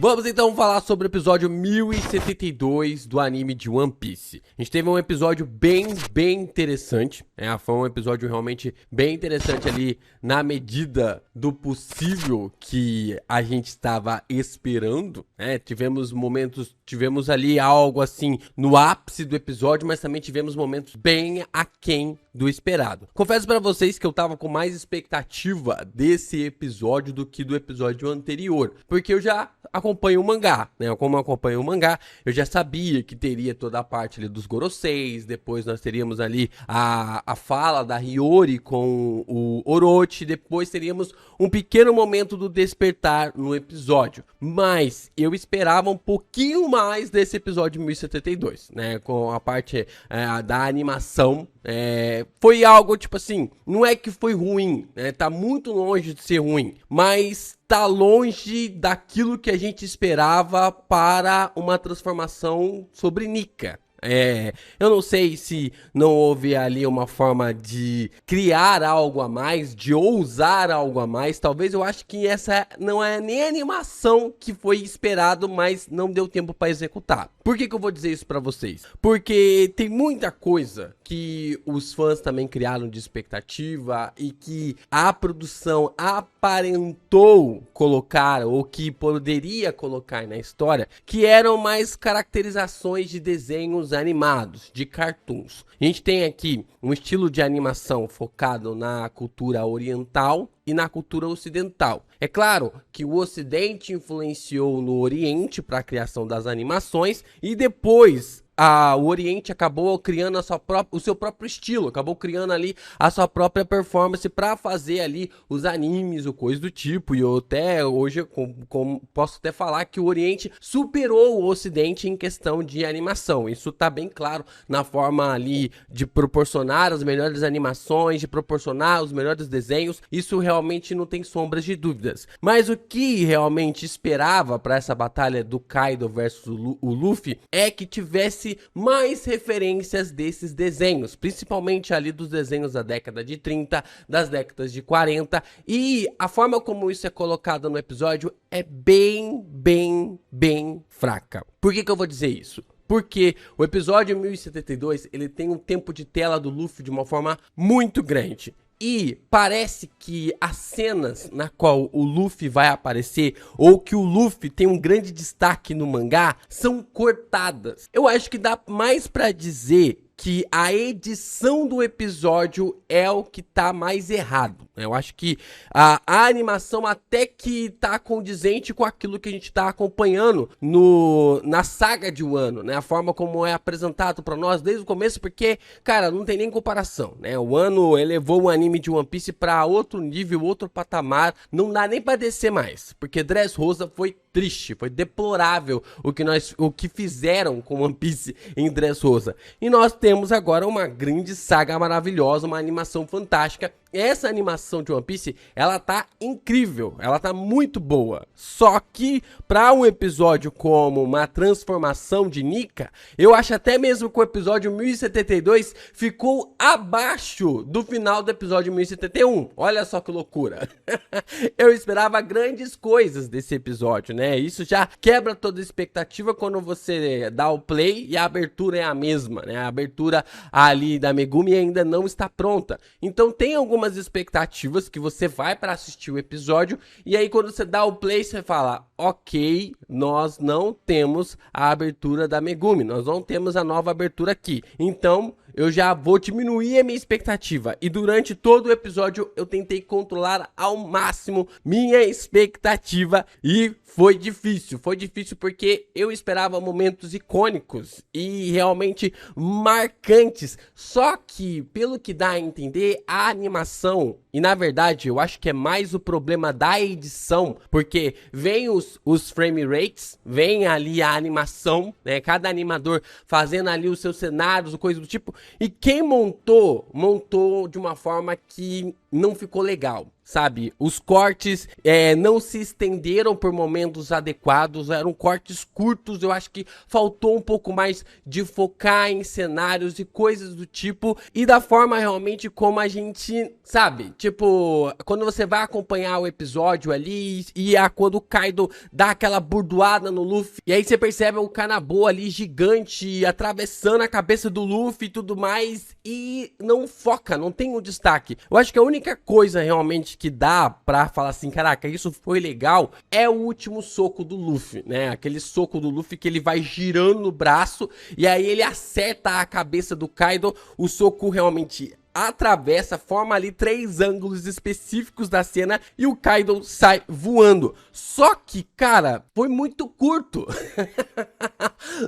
Vamos então falar sobre o episódio 1072 do anime de One Piece. A gente teve um episódio bem interessante, foi um episódio realmente bem interessante ali na medida do possível que a gente estava esperando, tivemos ali algo assim no ápice do episódio, mas também tivemos momentos bem aquém do esperado. Confesso pra vocês que eu tava com mais expectativa desse episódio do que do episódio anterior, porque eu já acompanho o mangá, Como eu acompanho o mangá, eu já sabia que teria toda a parte ali dos Goroseis, depois nós teríamos ali a fala da Hiyori com o Orochi, depois teríamos um pequeno momento do despertar no episódio. Mas eu esperava um pouquinho mais desse episódio 1072, Com a parte da animação. Foi algo tipo assim, não é que foi ruim, tá muito longe de ser ruim, mas tá longe daquilo que a gente esperava para uma transformação sobre Nika. Eu não sei se não houve ali uma forma de criar algo a mais, de ousar algo a mais. Talvez eu acho que essa não é nem a animação que foi esperado, mas não deu tempo para executar. Por que eu vou dizer isso para vocês? Porque tem muita coisa que os fãs também criaram de expectativa e que a produção aparentou colocar ou que poderia colocar na história, que eram mais caracterizações de desenhos animados, de cartoons. A gente tem aqui um estilo de animação focado na cultura oriental e na cultura ocidental. É claro que o Ocidente influenciou no Oriente para a criação das animações e depois o Oriente acabou criando o seu próprio estilo, acabou criando ali a sua própria performance para fazer ali os animes ou coisa do tipo. E eu até hoje posso até falar que o Oriente superou o Ocidente em questão de animação. Isso tá bem claro na forma ali de proporcionar as melhores animações, de proporcionar os melhores desenhos. Isso realmente não tem sombras de dúvidas. Mas o que realmente esperava para essa batalha do Kaido versus o Luffy é que tivesse mais referências desses desenhos, principalmente ali dos desenhos da década de 30, das décadas de 40, e a forma como isso é colocado no episódio é bem fraca. Por que eu vou dizer isso? Porque o episódio 1072, ele tem um tempo de tela do Luffy de uma forma muito grande. E parece que as cenas na qual o Luffy vai aparecer, ou que o Luffy tem um grande destaque no mangá, são cortadas. Eu acho que dá mais pra dizer que a edição do episódio é o que tá mais errado. Eu acho que a animação até que tá condizente com aquilo que a gente tá acompanhando na saga de Wano, A forma como é apresentado pra nós desde o começo, porque, cara, não tem nem comparação, O Wano elevou o anime de One Piece pra outro nível, outro patamar, não dá nem pra descer mais, porque Dressrosa foi triste, foi deplorável o que fizeram com One Piece em Dressrosa. E nós temos agora uma grande saga maravilhosa, uma animação fantástica. Essa animação de One Piece, ela tá incrível, ela tá muito boa. Só que para um episódio como uma transformação de Nika, eu acho até mesmo que o episódio 1072 ficou abaixo do final do episódio 1071. Olha só que loucura. Eu esperava grandes coisas desse episódio, Isso já quebra toda a expectativa quando você dá o play e a abertura é a mesma, A abertura ali da Megumi ainda não está pronta. Então tem algumas expectativas que você vai para assistir o episódio e aí quando você dá o play você fala, ok, nós não temos a abertura da Megumi, nós não temos a nova abertura aqui, então eu já vou diminuir a minha expectativa. E durante todo o episódio eu tentei controlar ao máximo minha expectativa e foi difícil porque eu esperava momentos icônicos e realmente marcantes. Só que, pelo que dá a entender, a animação, e na verdade eu acho que é mais o problema da edição, porque vem os frame rates, vem ali a animação, Cada animador fazendo ali os seus cenários, coisa do tipo, e quem montou de uma forma que não ficou legal, sabe? Os cortes não se estenderam por momentos adequados, eram cortes curtos, eu acho que faltou um pouco mais de focar em cenários e coisas do tipo, e da forma realmente como a gente, sabe? Tipo, quando você vai acompanhar o episódio ali, e quando o Kaido dá aquela burdoada no Luffy, e aí você percebe o Kanabo ali gigante, atravessando a cabeça do Luffy e tudo mais, e não foca, não tem um destaque. Eu acho que a única coisa realmente que dá pra falar assim, caraca, isso foi legal, é o último soco do Luffy, né? Aquele soco do Luffy que ele vai girando no braço e aí ele acerta a cabeça do Kaido, o soco realmente atravessa, forma ali 3 ângulos específicos da cena e o Kaido sai voando. Só que, cara, foi muito curto.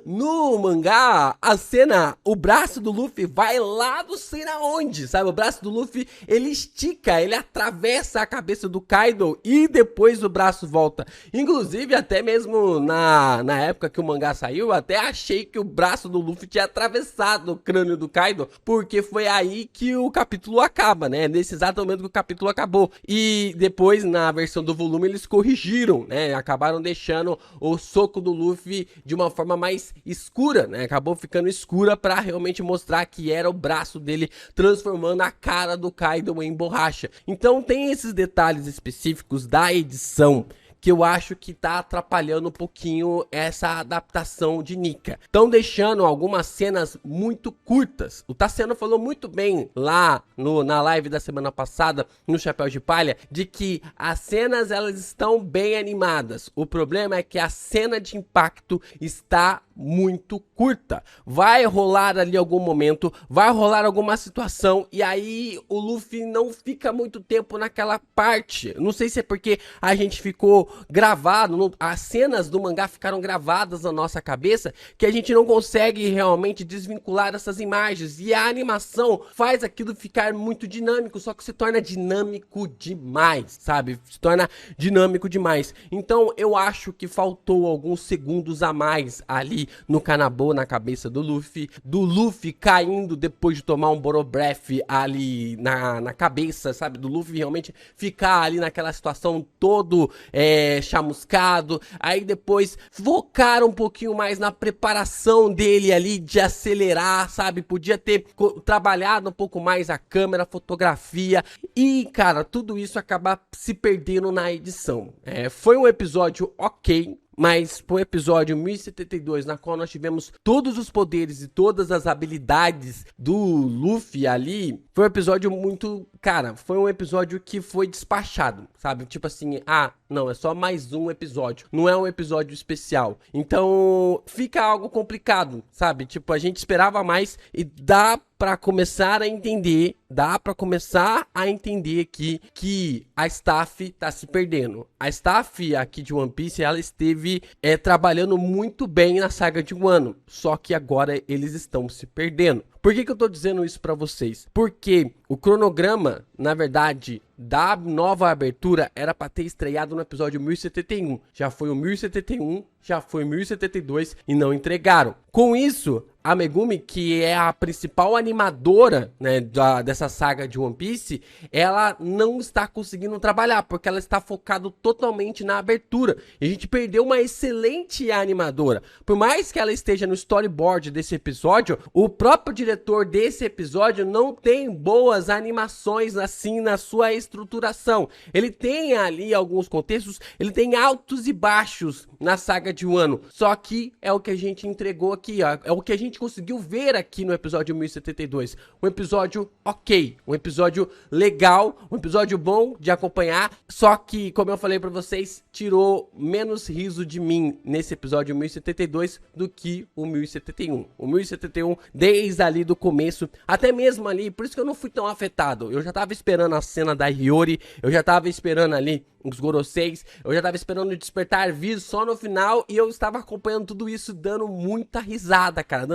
No mangá, a cena, o braço do Luffy vai lá não sei na onde, sabe? O braço do Luffy, ele estica, ele atravessa a cabeça do Kaido e depois o braço volta. Inclusive, até mesmo na época que o mangá saiu, eu até achei que o braço do Luffy tinha atravessado o crânio do Kaido, porque foi aí que o capítulo acaba, né? Nesse exato momento que o capítulo acabou. E depois, na versão do volume, eles corrigiram, né? Acabaram deixando o soco do Luffy de uma forma mais escura, né? Acabou ficando escura pra realmente mostrar que era o braço dele transformando a cara do Kaido em borracha. Então tem esses detalhes específicos da edição que eu acho que tá atrapalhando um pouquinho essa adaptação de Nika. Estão deixando algumas cenas muito curtas. O Tassiano falou muito bem lá na live da semana passada, no Chapéu de Palha, de que as cenas elas estão bem animadas. O problema é que a cena de impacto está muito curta. Vai rolar ali algum momento, vai rolar alguma situação e aí o Luffy não fica muito tempo naquela parte. Não sei se é porque a gente ficou gravado, as cenas do mangá ficaram gravadas na nossa cabeça, que a gente não consegue realmente desvincular essas imagens, e a animação faz aquilo ficar muito dinâmico, só que se torna dinâmico demais, sabe? Se torna dinâmico demais. Então eu acho que faltou alguns segundos a mais ali no Kanabo, na cabeça do Luffy caindo depois de tomar um Borobreath ali na cabeça, sabe? Do Luffy realmente ficar ali naquela situação todo chamuscado. Aí depois focaram um pouquinho mais na preparação dele ali de acelerar, sabe? Podia ter trabalhado um pouco mais a câmera, a fotografia, e cara, tudo isso acaba se perdendo na edição. Foi um episódio ok, mas pro episódio 1072, na qual nós tivemos todos os poderes e todas as habilidades do Luffy ali, foi um episódio muito... Cara, foi um episódio que foi despachado, sabe? Tipo assim, não, é só mais um episódio, não é um episódio especial. Então, fica algo complicado, sabe? Tipo, a gente esperava mais e dá pra começar a entender, aqui que a staff tá se perdendo. A staff aqui de One Piece, ela esteve trabalhando muito bem na saga de Wano, só que agora eles estão se perdendo. Por que eu tô dizendo isso pra vocês? Porque o cronograma, na verdade, da nova abertura era pra ter estreado no episódio 1071. Já foi o 1071, já foi o 1072 e não entregaram. Com isso, a Megumi, que é a principal animadora, né, dessa saga de One Piece, ela não está conseguindo trabalhar, porque ela está focada totalmente na abertura. E a gente perdeu uma excelente animadora. Por mais que ela esteja no storyboard desse episódio, o próprio diretor desse episódio não tem boas animações assim na sua estruturação. Ele tem ali alguns contextos, ele tem altos e baixos na saga de Wano. Só que é o que a gente entregou aqui, ó. É o que a gente conseguiu ver aqui no episódio 1072. Um episódio ok, um episódio legal, um episódio bom de acompanhar. Só que, como eu falei pra vocês, tirou menos riso de mim nesse episódio 1072 do que o 1071. O 1071, desde ali do começo, até mesmo ali, por isso que eu não fui tão afetado. Eu já tava esperando a cena da Hiyori, eu já tava esperando ali os Goroseis, eu já tava esperando o despertar vir só no final, e eu estava acompanhando tudo isso dando muita risada, cara,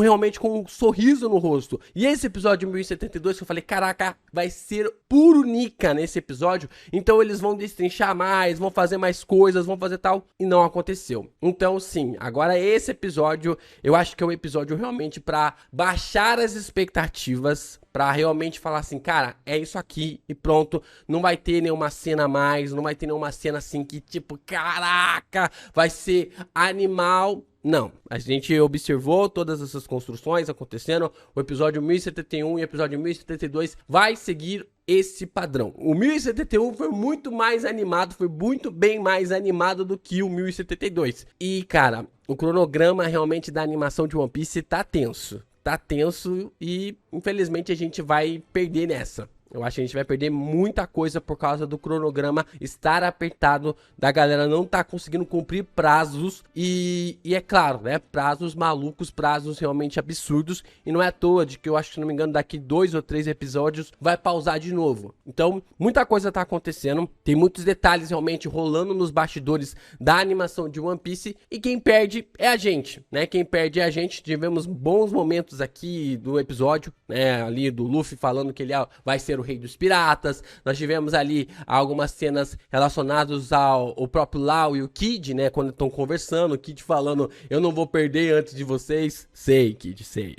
realmente com um sorriso no rosto. E esse episódio 1072 que eu falei, caraca, vai ser puro Nika nesse episódio, então eles vão destrinchar mais, vão fazer mais coisas, vão fazer tal, e não aconteceu. Então sim, agora esse episódio, eu acho que é um episódio realmente pra baixar as expectativas, pra realmente falar assim, cara, é isso aqui e pronto, não vai ter nenhuma cena a mais, não vai ter nenhuma cena assim que tipo, caraca, vai ser animal. Não, a gente observou todas essas construções acontecendo, o episódio 1071 e o episódio 1072 vai seguir esse padrão. O 1071 foi muito mais animado, foi muito bem mais animado do que o 1072. E, cara, o cronograma realmente da animação de One Piece tá tenso. Tá tenso e, infelizmente, a gente vai perder nessa. Eu acho que a gente vai perder muita coisa por causa do cronograma estar apertado, da galera não tá conseguindo cumprir prazos e é claro, né, prazos malucos, prazos realmente absurdos, e não é à toa de que eu acho que, se não me engano, daqui 2 ou 3 episódios vai pausar de novo. Então, muita coisa tá acontecendo, tem muitos detalhes realmente rolando nos bastidores da animação de One Piece, e quem perde é a gente, né, quem perde é a gente. Tivemos bons momentos aqui do episódio, né, ali do Luffy falando que ele vai ser o rei dos piratas. Nós tivemos ali algumas cenas relacionadas ao próprio Lau e o Kid, né, quando estão conversando, o Kid falando, eu não vou perder antes de vocês. Sei, Kid, sei.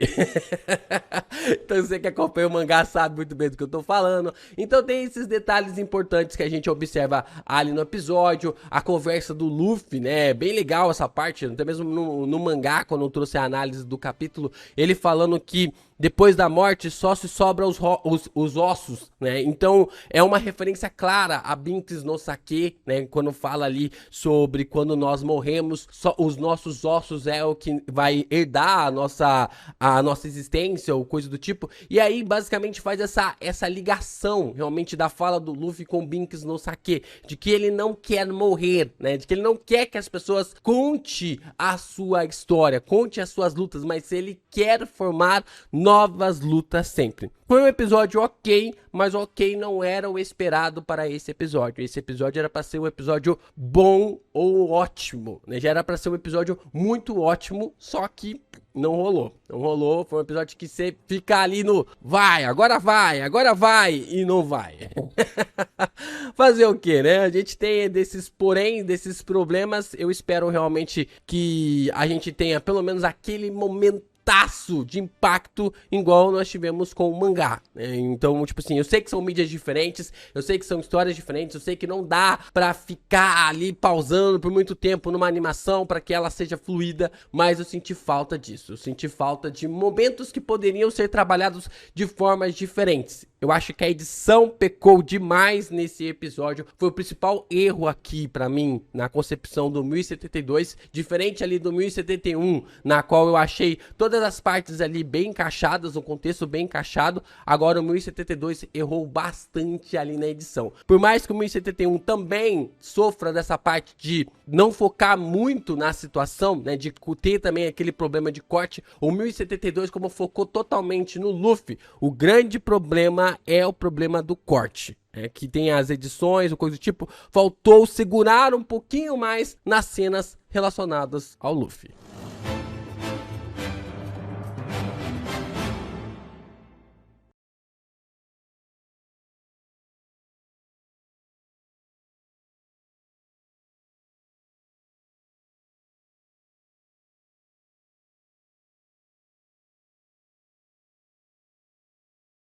Então você que acompanha o mangá sabe muito bem do que eu tô falando. Então tem esses detalhes importantes que a gente observa ali no episódio, a conversa do Luffy, né, bem legal essa parte, até mesmo no mangá, quando eu trouxe a análise do capítulo, ele falando que depois da morte só se sobra os ossos, né? Então é uma referência clara a Binks no Sake, né? Quando fala ali sobre quando nós morremos, só os nossos ossos é o que vai herdar a nossa existência ou coisa do tipo. E aí basicamente faz essa ligação realmente da fala do Luffy com Binks no Sake, de que ele não quer morrer, né? De que ele não quer que as pessoas conte a sua história, conte as suas lutas, mas ele quer formar novas lutas sempre. Foi um episódio ok, mas ok não era o esperado para esse episódio. Esse episódio era para ser um episódio bom ou ótimo, né? Já era para ser um episódio muito ótimo, só que não rolou. Não rolou, foi um episódio que você fica ali no vai, agora vai, e não vai. Fazer o que, né? A gente tem desses porém, desses problemas. Eu espero realmente que a gente tenha pelo menos aquele momento de impacto igual nós tivemos com o mangá, né? Então, tipo assim, eu sei que são mídias diferentes, eu sei que são histórias diferentes, eu sei que não dá pra ficar ali pausando por muito tempo numa animação pra que ela seja fluida, mas eu senti falta disso, eu senti falta de momentos que poderiam ser trabalhados de formas diferentes. Eu acho que a edição pecou demais nesse episódio, foi o principal erro aqui pra mim, na concepção do 1072, diferente ali do 1071, na qual eu achei todas as partes ali bem encaixadas, o contexto bem encaixado. Agora o 1072 errou bastante ali na edição. Por mais que o 1071 também sofra dessa parte de não focar muito na situação, né, de ter também aquele problema de corte, o 1072, como focou totalmente no Luffy, o grande problema é o problema do corte. Que tem as edições, ou coisa do tipo, faltou segurar um pouquinho mais nas cenas relacionadas ao Luffy.